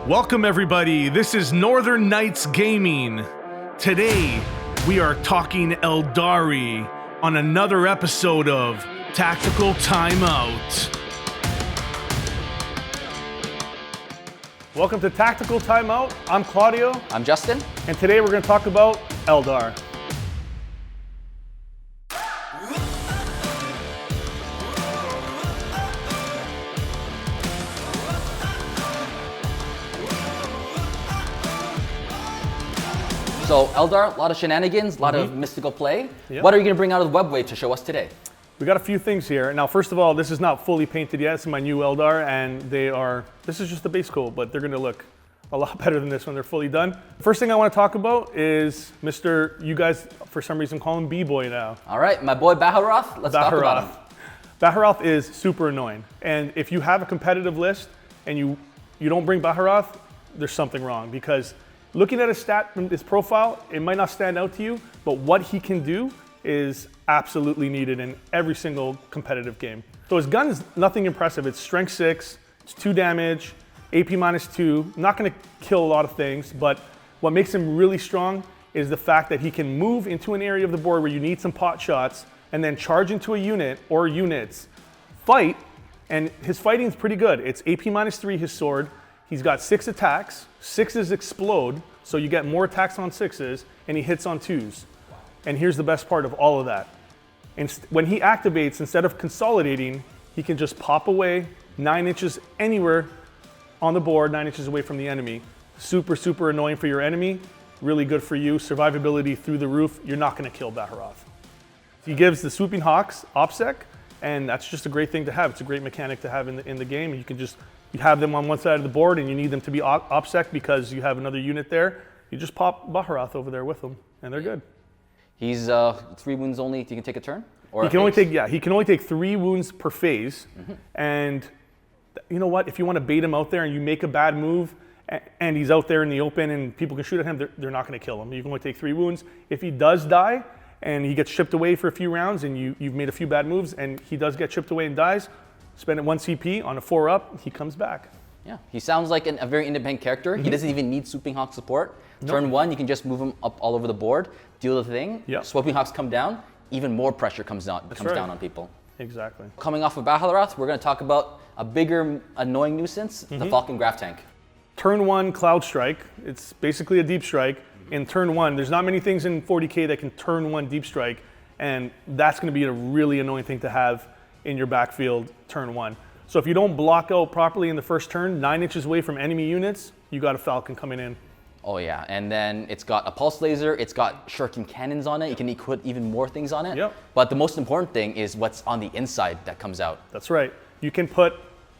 Welcome everybody, this is Northern Knights Gaming. Today, we are talking Eldar on another episode of Tactical Timeout. Welcome to Tactical Timeout. I'm Claudio. I'm Justin. And today we're going to talk about Eldar. So Eldar, a lot of shenanigans, a lot of mystical play. Yep. What are you going to bring out of the Webway to show us today? We got a few things here. Now, first of all, this is not fully painted yet. This is my new Eldar, and this is just the base coat, but they're going to look a lot better than this when they're fully done. First thing I want to talk about is you guys, for some reason, call him B-Boy now. All right, my boy Baharroth, let's talk about him. Baharroth is super annoying, and if you have a competitive list and you don't bring Baharroth, there's something wrong, because looking at his stat from his profile, it might not stand out to you, but what he can do is absolutely needed in every single competitive game. So his gun is nothing impressive. It's strength 6, it's 2 damage, AP -2, not gonna kill a lot of things, but what makes him really strong is the fact that he can move into an area of the board where you need some pot shots and then charge into a unit or units, fight, and his fighting's pretty good. It's AP -3, his sword. He's got 6 attacks, 6s explode, so you get more attacks on 6s, and he hits on 2s. And here's the best part of all of that. When he activates, instead of consolidating, he can just pop away 9 inches anywhere on the board, 9 inches away from the enemy. Super, super annoying for your enemy, really good for you. Survivability through the roof, you're not gonna kill Baharroth. He gives the Swooping Hawks OPSEC, and that's just a great thing to have. It's a great mechanic to have in the game. You have them on one side of the board and you need them to be OPSEC because you have another unit there. You just pop Baharroth over there with them and they're good. He's 3 wounds only, you can take a turn? Or he can only take 3 wounds per phase. And you know what, if you want to bait him out there and you make a bad move and he's out there in the open and people can shoot at him, they're not going to kill him. You can only take 3 wounds. If he does die and he gets chipped away for a few rounds and you've made a few bad moves and he does get chipped away and dies, spend it 1 CP on a 4-up, he comes back. Yeah, he sounds like a very independent character. He doesn't even need Swooping Hawk support. Nope. Turn 1, you can just move him up all over the board, deal the thing. Yep. Swooping Hawks come down, even more pressure comes down on people. Exactly. Coming off of Baharroth, we're going to talk about a bigger annoying nuisance, the Falcon Graph Tank. Turn 1 Cloud Strike, it's basically a deep strike. In turn 1, there's not many things in 40K that can turn 1 deep strike, and that's going to be a really annoying thing to have in your backfield turn 1. So if you don't block out properly in the first turn, 9 inches away from enemy units, you got a Falcon coming in. Oh yeah, and then it's got a pulse laser, it's got shuriken cannons on it, you can equip even more things on it. Yep. But the most important thing is what's on the inside that comes out. That's right. You can put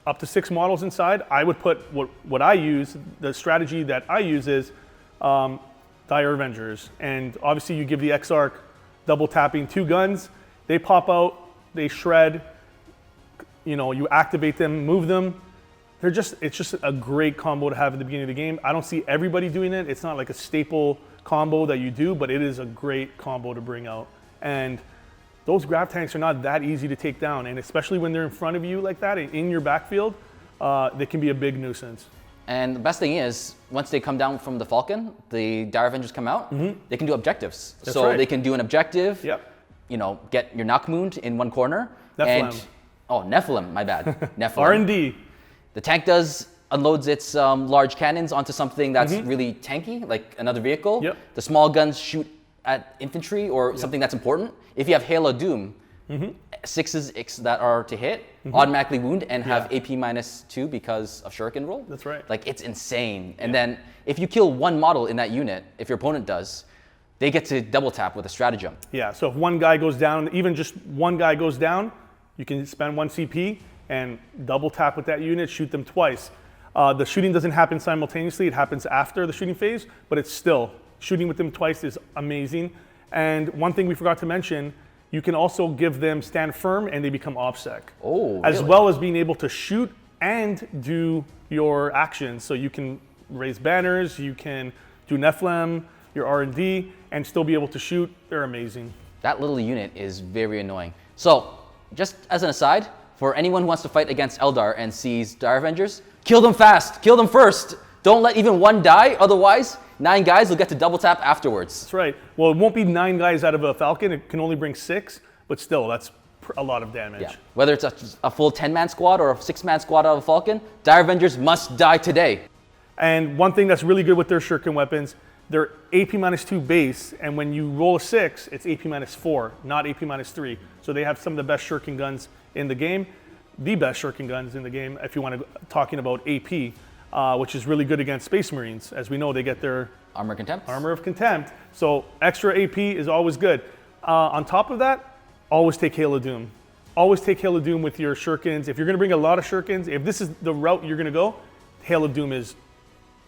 up to 6 models inside. I would put what I use, the strategy that I use is Dire Avengers. And obviously you give the X-Arc double tapping 2 guns, they pop out, they shred, you activate them, move them. It's just a great combo to have at the beginning of the game. I don't see everybody doing it. It's not like a staple combo that you do, but it is a great combo to bring out. And those grab tanks are not that easy to take down, and especially when they're in front of you like that, in your backfield, they can be a big nuisance. And the best thing is, once they come down from the Falcon, the Dire Avengers come out, they can do objectives. That's so right. they can do an objective, Yep. Get your Knockmoon in one corner. Nephilim. Nephilim, my bad. Nephilim. R&D. The tank unloads its large cannons onto something that's really tanky, like another vehicle. Yep. The small guns shoot at infantry or something that's important. If you have Halo Doom, 6s that are to hit automatically wound and have AP -2 because of shuriken roll. That's right. Like, it's insane. And then if you kill 1 model in that unit, if your opponent does, they get to double tap with a stratagem. Yeah, so if one guy goes down, even just one guy goes down, you can spend 1 CP and double tap with that unit, shoot them twice. The shooting doesn't happen simultaneously, it happens after the shooting phase, but it's still, shooting with them twice is amazing. And one thing we forgot to mention, you can also give them stand firm and they become OPSEC. Oh, as really? well as being able to shoot and do your actions. So you can raise banners, you can do Nephilim, your R&D, and still be able to shoot. They're amazing. That little unit is very annoying. So, just as an aside, for anyone who wants to fight against Eldar and sees Dire Avengers, kill them fast, kill them first. Don't let even one die, otherwise 9 guys will get to double tap afterwards. That's right. Well, it won't be 9 guys out of a Falcon. It can only bring 6, but still, that's a lot of damage. Yeah. Whether it's a full 10-man squad or a 6-man squad out of a Falcon, Dire Avengers must die today. And one thing that's really good with their shuriken weapons, they're AP minus 2 base, and when you roll a 6, it's AP minus 4, not AP minus 3. So they have some of the best shuriken guns in the game, the best shuriken guns in the game, if you want to talking about AP, which is really good against Space Marines. As we know, they get their Armor Contempt. Armor of Contempt. So extra AP is always good. On top of that, always take Hail of Doom. Always take Hail of Doom with your shurikens. If you're going to bring a lot of shurikens, if this is the route you're going to go, Hail of Doom is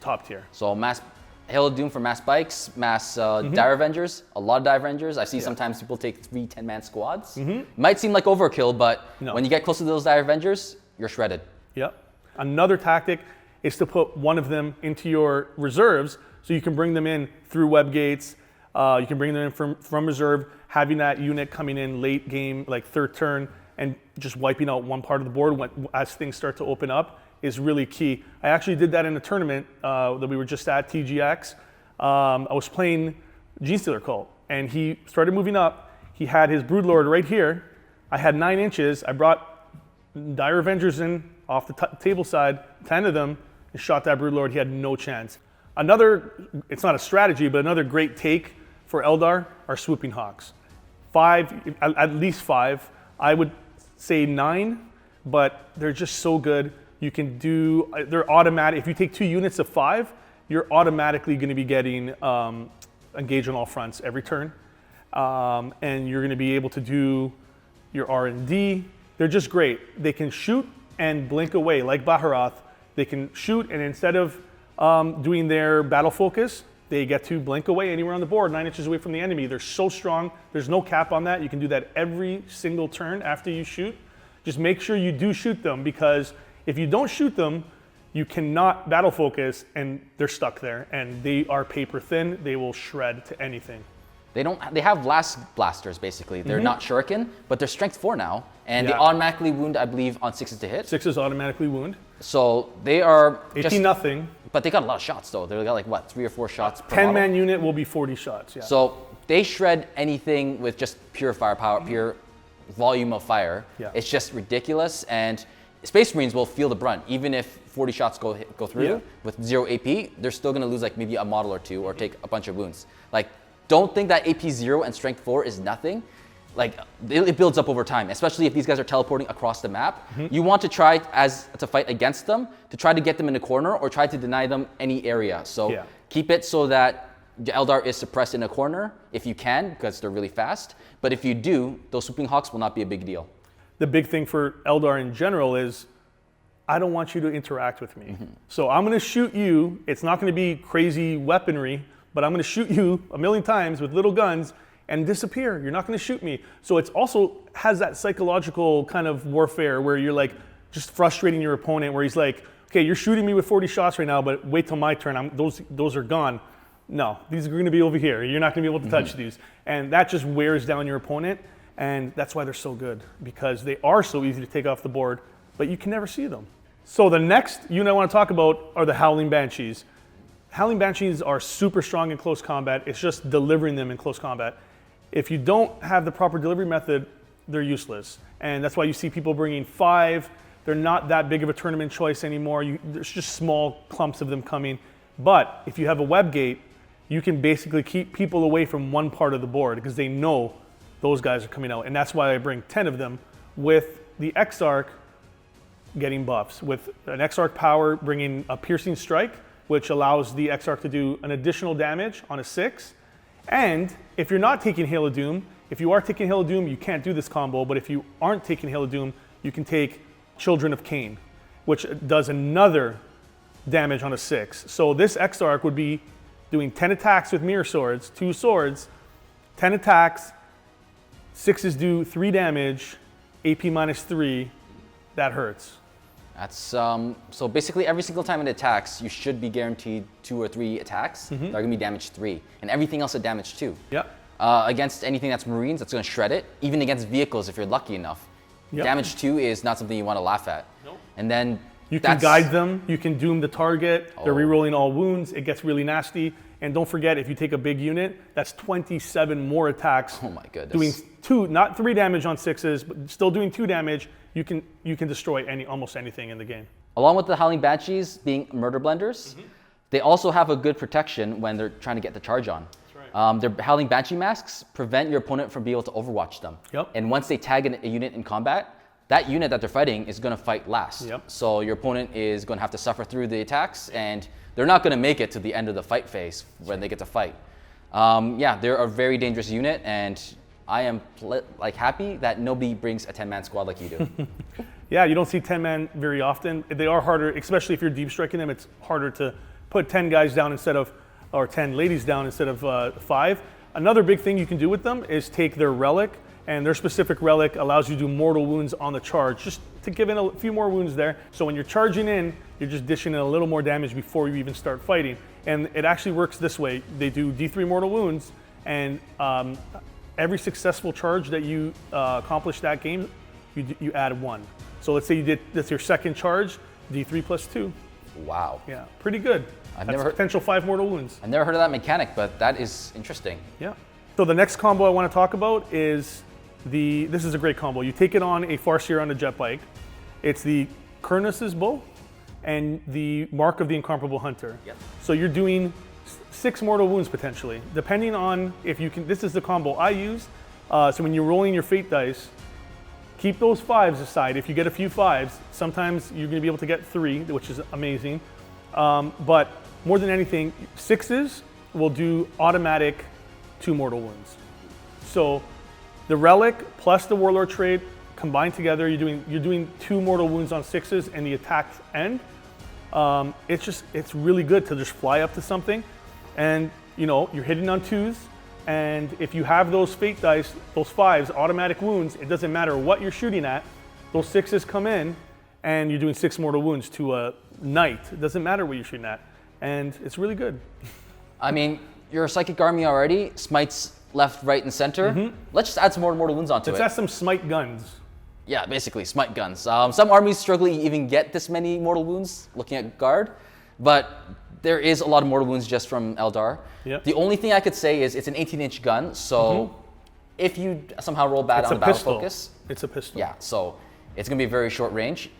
top tier. So mass Hail of Doom for mass bikes, mass Dire Avengers, a lot of Dire Avengers. I see sometimes people take 3 10-man squads. Might seem like overkill, but when you get close to those Dire Avengers, you're shredded. Yep. Another tactic is to put one of them into your reserves so you can bring them in through web gates. You can bring them in from reserve, having that unit coming in late game, like 3rd turn, and just wiping out one part of the board as things start to open up is really key. I actually did that in a tournament that we were just at, TGX. I was playing Genestealer Cult, and he started moving up. He had his Broodlord right here. I had 9 inches. I brought Dire Avengers in off the table side, 10 of them, and shot that Broodlord. He had no chance. It's not a strategy, but another great take for Eldar are Swooping Hawks. 5, at least 5. I would say 9, but they're just so good. You can do, they're automatic. If you take 2 units of 5, you're automatically going to be getting engage on all fronts every turn. And you're going to be able to do your R&D. They're just great. They can shoot and blink away like Baharroth. They can shoot, and instead of doing their battle focus, they get to blink away anywhere on the board, 9 inches away from the enemy. They're so strong. There's no cap on that. You can do that every single turn after you shoot. Just make sure you do shoot them, because if you don't shoot them, you cannot battle focus, and they're stuck there, and they are paper thin. They will shred to anything. They have blast blasters, basically. They're not shuriken, but they're strength 4 now, and they automatically wound, I believe, on 6s to hit. 6s automatically wound. So they are 18 nothing. But they got a lot of shots, though. They got like, what, 3 or 4 shots per 10-man unit will be 40 shots, yeah. So they shred anything with just pure firepower, pure volume of fire. Yeah. It's just ridiculous, and Space Marines will feel the brunt. Even if 40 shots go through with 0 AP, they're still going to lose like maybe a model or 2 or take a bunch of wounds. Like, don't think that AP 0 and strength 4 is nothing. Like, it builds up over time, especially if these guys are teleporting across the map. You want to try to fight against them, to try to get them in a corner or try to deny them any area. So keep it so that Eldar is suppressed in a corner if you can, because they're really fast. But if you do, those Swooping Hawks will not be a big deal. The big thing for Eldar in general is, I don't want you to interact with me. So I'm going to shoot you. It's not going to be crazy weaponry, but I'm going to shoot you a million times with little guns and disappear. You're not going to shoot me. So it's also has that psychological kind of warfare where you're like just frustrating your opponent, where he's like, okay, you're shooting me with 40 shots right now, but wait till my turn. Those are gone. No, these are going to be over here. You're not going to be able to touch these. And that just wears down your opponent. And that's why they're so good, because they are so easy to take off the board, but you can never see them. So the next unit I want to talk about are the Howling Banshees. Howling Banshees are super strong in close combat. It's just delivering them in close combat. If you don't have the proper delivery method, they're useless. And that's why you see people bringing 5. They're not that big of a tournament choice anymore. There's just small clumps of them coming. But if you have a web gate, you can basically keep people away from one part of the board, because they know those guys are coming out. And that's why I bring 10 of them, with the Exarch getting buffs. With an Exarch power bringing a piercing strike, which allows the Exarch to do an additional damage on a 6. And if you're not taking Hail of Doom, if you are taking Hail of Doom, you can't do this combo, but if you aren't taking Hail of Doom, you can take Children of Cain, which does another damage on a 6. So this Exarch would be doing 10 attacks with Mirror Swords, 2 swords, 10 attacks, 6s do 3 damage, AP minus 3, that hurts. That's so basically every single time it attacks, you should be guaranteed 2 or 3 attacks. They're gonna be damage 3, and everything else at damage 2. Yep. Against anything that's Marines, that's gonna shred it. Even against vehicles, if you're lucky enough. Damage 2 is not something you want to laugh at. Nope. And then You can guide them. You can doom the target. They're rerolling all wounds. It gets really nasty. And don't forget, if you take a big unit, that's 27 more attacks. Oh my goodness. Doing 2, not 3 damage on 6s, but still doing 2 damage. You can destroy almost anything in the game. Along with the Howling Banshees being murder blenders, they also have a good protection when they're trying to get the charge on. That's right. Their Howling Banshee masks prevent your opponent from being able to overwatch them. Yep. And once they tag a unit in combat, that unit that they're fighting is going to fight last. Yep. So your opponent is going to have to suffer through the attacks, and they're not going to make it to the end of the fight phase when they get to fight. Yeah, they're a very dangerous unit, and I am happy that nobody brings a 10-man squad like you do. Yeah, you don't see 10-man very often. They are harder, especially if you're deep striking them. It's harder to put 10 guys down or 10 ladies down instead of 5. Another big thing you can do with them is take their relic, and their specific relic allows you to do mortal wounds on the charge, just to give in a few more wounds there. So when you're charging in, you're just dishing in a little more damage before you even start fighting. And it actually works this way. They do D3 mortal wounds, and every successful charge that you accomplish that game, you add 1. So let's say that's your second charge, D3 plus 2. Wow. Yeah, pretty good. That's potential 5 mortal wounds. I've never heard of that mechanic, but that is interesting. Yeah. So the next combo I want to talk about is this is a great combo. You take it on a Farseer on a jet bike. It's the Kurnus' bow and the Mark of the Incomparable Hunter. Yep. So you're doing 6 mortal wounds potentially, depending on if you can. This is the combo I use. So when you're rolling your fate dice, keep those 5s aside. If you get a few 5s, sometimes you're going to be able to get 3, which is amazing. But more than anything, 6s will do automatic 2 mortal wounds. So the relic plus the warlord trait combined together, you're doing 2 mortal wounds on 6s, and the attacks end. It's really good to just fly up to something, and you're hitting on 2s. And if you have those fate dice, those 5s, automatic wounds, it doesn't matter what you're shooting at. Those 6s come in, and you're doing 6 mortal wounds to a knight. It doesn't matter what you're shooting at, and it's really good. I mean, you're a psychic army already. Smites left, right, and center. Let's just add some more mortal wounds onto it. Let's add some smite guns. Yeah, basically, smite guns. Some armies struggle to even get this many mortal wounds looking at guard, but there is a lot of mortal wounds just from Eldar. Yep. The only thing I could say is it's an 18-inch gun, so if you somehow roll bad on the battle focus... It's a pistol. Yeah, so it's going to be very short range.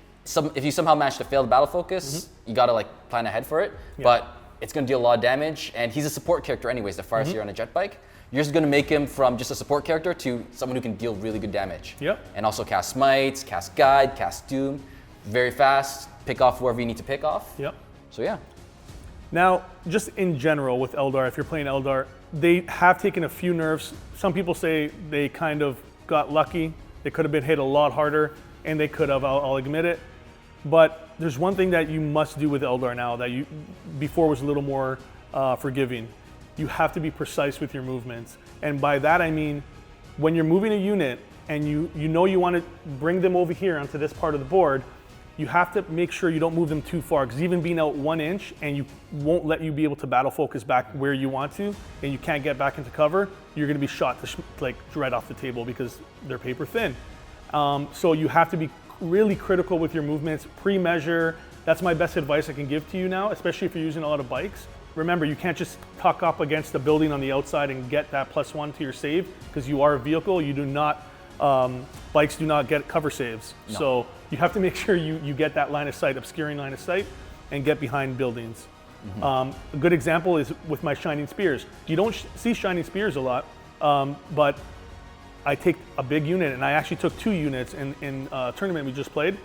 If you somehow manage to fail the battle focus, you got to plan ahead for it, but it's going to deal a lot of damage, and he's a support character anyways, the Farseer on a jet bike. You're just going to make him from just a support character to someone who can deal really good damage. Yep. And also cast Smites, cast Guide, cast Doom, very fast, pick off whoever you need to pick off. Yep. So yeah. Now, just in general with Eldar, if you're playing Eldar, they have taken a few nerfs. Some people say they kind of got lucky. They could have been hit a lot harder, and they could have, I'll admit it. But there's one thing that you must do with Eldar now that before was a little more forgiving. You have to be precise with your movements. And by that I mean, when you're moving a unit and you want to bring them over here onto this part of the board, you have to make sure you don't move them too far, because even being out 1 inch and you won't let you be able to battle focus back where you want to, and you can't get back into cover, you're going to be shot right off the table because they're paper thin. So you have to be really critical with your movements, pre-measure. That's my best advice I can give to you now, especially if you're using a lot of bikes. Remember, you can't just tuck up against the building on the outside and get that +1 to your save, because you are a vehicle. You do not, bikes do not get cover saves. No. So you have to make sure you get that line of sight, obscuring line of sight, and get behind buildings. A good example is with my Shining Spears. You don't see Shining Spears a lot, but I take a big unit, and I actually took 2 units in a tournament we just played,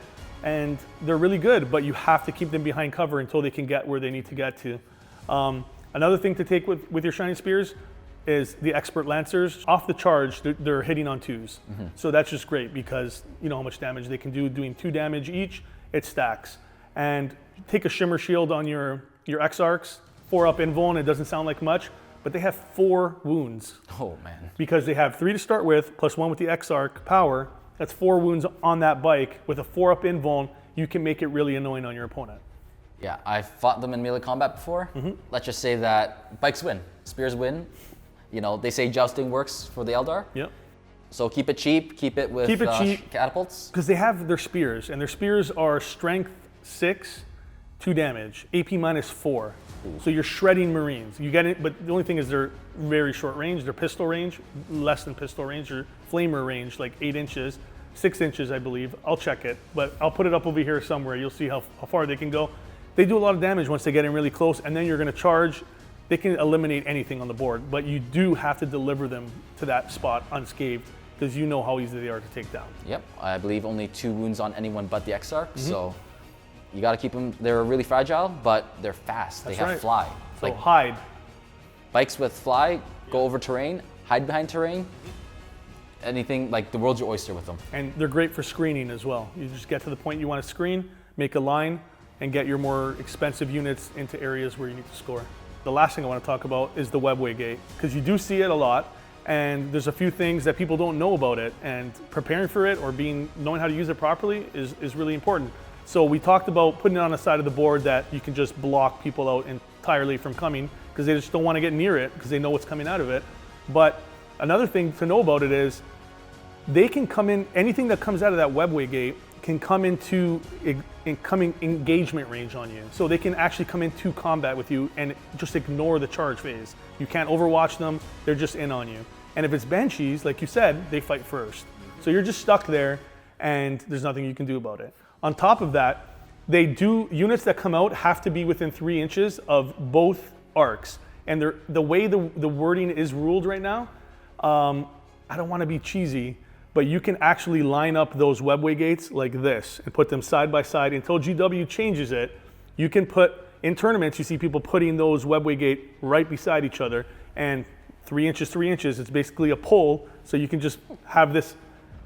and they're really good, but you have to keep them behind cover until they can get where they need to get to. Another thing to take with your Shining Spears is the Expert Lancers. Off the charge, they're hitting on 2s. So that's just great, because you know how much damage they can do. Doing 2 damage each, it stacks. And take a Shimmer Shield on your Exarchs, 4 up invuln. It doesn't sound like much, but they have 4 wounds. Oh man. Because they have 3 to start with, +1 with the Exarch power. That's 4 wounds on that bike. With a 4 up invuln, you can make it really annoying on your opponent. Yeah, I've fought them in melee combat before. Let's just say that bikes win, spears win. You know, they say jousting works for the Eldar. Yep. So keep it cheap, keep it with cheap, catapults. Because they have their spears, and their spears are strength 6, 2 damage, AP -4. So you're shredding Marines. You get it, but the only thing is they're very short range. They're pistol range, less than pistol range, or flamer range, like 8 inches, 6 inches, I believe. I'll check it, but I'll put it up over here somewhere. You'll see how far they can go. They do a lot of damage once they get in really close, and then you're going to charge. They can eliminate anything on the board, but you do have to deliver them to that spot unscathed, because you know how easy they are to take down. Yep, I believe only 2 wounds on anyone but the Exarch, so you got to keep them. They're really fragile, but they're fast. That's they have right. fly. So Like hide. bikes with fly, go over terrain, hide behind terrain. Anything, like the world's your oyster with them. And they're great for screening as well. You just get to the point you want to screen, make a line, and get your more expensive units into areas where you need to score. The last thing I want to talk about is the Webway Gate, because you do see it a lot, and there's a few things that people don't know about it, and preparing for it or knowing how to use it properly is really important. So we talked about putting it on the side of the board that you can just block people out entirely from coming, because they just don't want to get near it because they know what's coming out of it. But another thing to know about it is they can come in, anything that comes out of that Webway Gate can come into incoming engagement range on you. So they can actually come into combat with you and just ignore the charge phase. You can't overwatch them, they're just in on you. And if it's Banshees, like you said, they fight first. So you're just stuck there and there's nothing you can do about it. On top of that, units that come out have to be within 3 inches of both arcs. And the way the wording is ruled right now, I don't want to be cheesy, but you can actually line up those Webway Gates like this and put them side by side until GW changes it. You can put, in tournaments, you see people putting those Webway Gate right beside each other, and 3 inches, 3 inches, it's basically a pole, so you can just have this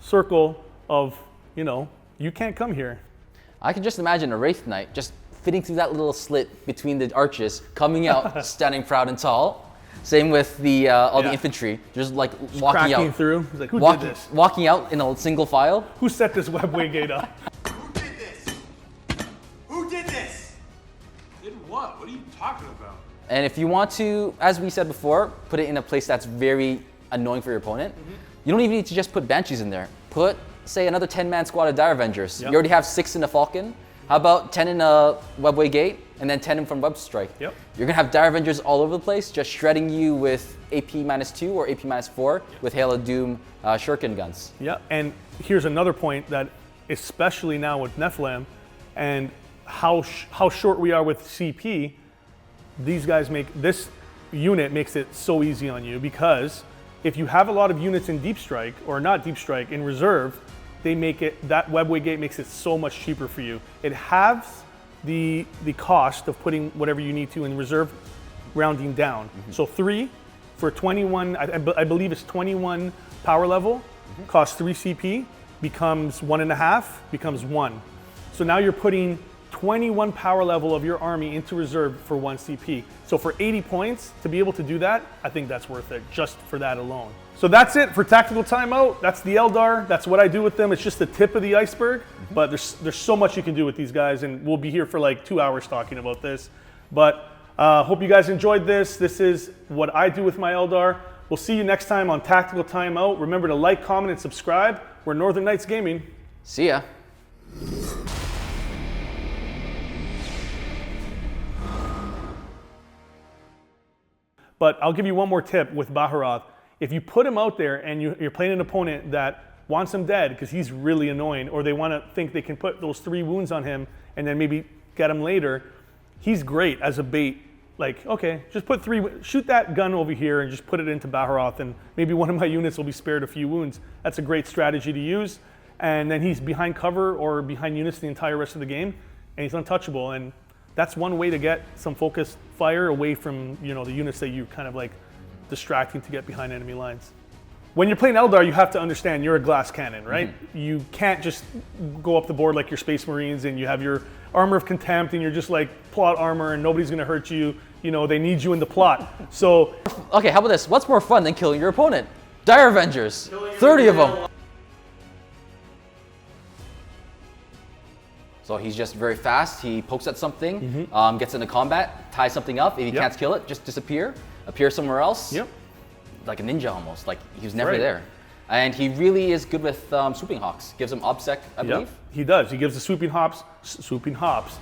circle of, you can't come here. I can just imagine a Wraith Knight just fitting through that little slit between the arches, coming out, standing proud and tall. Same with the the infantry, just like walking cracking out through. He's like, who did this? Walking out in a single file. Who set this Webway Gate up? Who did this? Who did this? Did what? What are you talking about? And if you want to, as we said before, put it in a place that's very annoying for your opponent, you don't even need to just put Banshees in there. Put, say, another 10-man squad of Dire Avengers. Yep. You already have 6 in the Falcon. How about 10 in a Webway Gate and then 10 in from Web Strike? Yep. You're gonna have Dire Avengers all over the place, just shredding you with AP -2 or AP -4 with Hail of Doom shuriken guns. Yeah, and here's another point that, especially now with Nephilim and how short we are with CP, these guys this unit makes it so easy on you, because if you have a lot of units in Deep Strike, or not Deep Strike, in Reserve, that Webway Gate makes it so much cheaper for you. It halves the cost of putting whatever you need to in Reserve, rounding down. So 3 for 21, I believe it's 21 power level, costs 3 CP, becomes 1.5, becomes 1. So now you're putting 21 power level of your army into Reserve for 1 CP. So for 80 points, to be able to do that, I think that's worth it, just for that alone. So that's it for Tactical Timeout. That's the Eldar. That's what I do with them. It's just the tip of the iceberg, but there's so much you can do with these guys, and we'll be here for like 2 hours talking about this. But hope you guys enjoyed this. This is what I do with my Eldar. We'll see you next time on Tactical Timeout. Remember to like, comment, and subscribe. We're Northern Knights Gaming. See ya. But I'll give you one more tip with Baharroth. If you put him out there and you're playing an opponent that wants him dead because he's really annoying, or they want to think they can put those 3 wounds on him and then maybe get him later, he's great as a bait. Like, okay, just put 3, shoot that gun over here and just put it into Baharroth, and maybe one of my units will be spared a few wounds. That's a great strategy to use. And then he's behind cover or behind units the entire rest of the game, and he's untouchable. And that's one way to get some focused fire away from, the units that you kind of like distracting to get behind enemy lines. When you're playing Eldar, you have to understand you're a glass cannon, right? You can't just go up the board like your Space Marines and you have your armor of contempt and you're just like plot armor and nobody's gonna hurt you. They need you in the plot. So, Okay, how about this? What's more fun than killing your opponent? Dire Avengers, 30 of them. So he's just very fast. He pokes at something, gets into combat, ties something up. If he can't kill it, just disappear, appear somewhere else. Yep. Like a ninja almost. Like he was never Right. there. And he really is good with Swooping Hawks. Gives him obsec, I believe. He does. He gives the swooping hops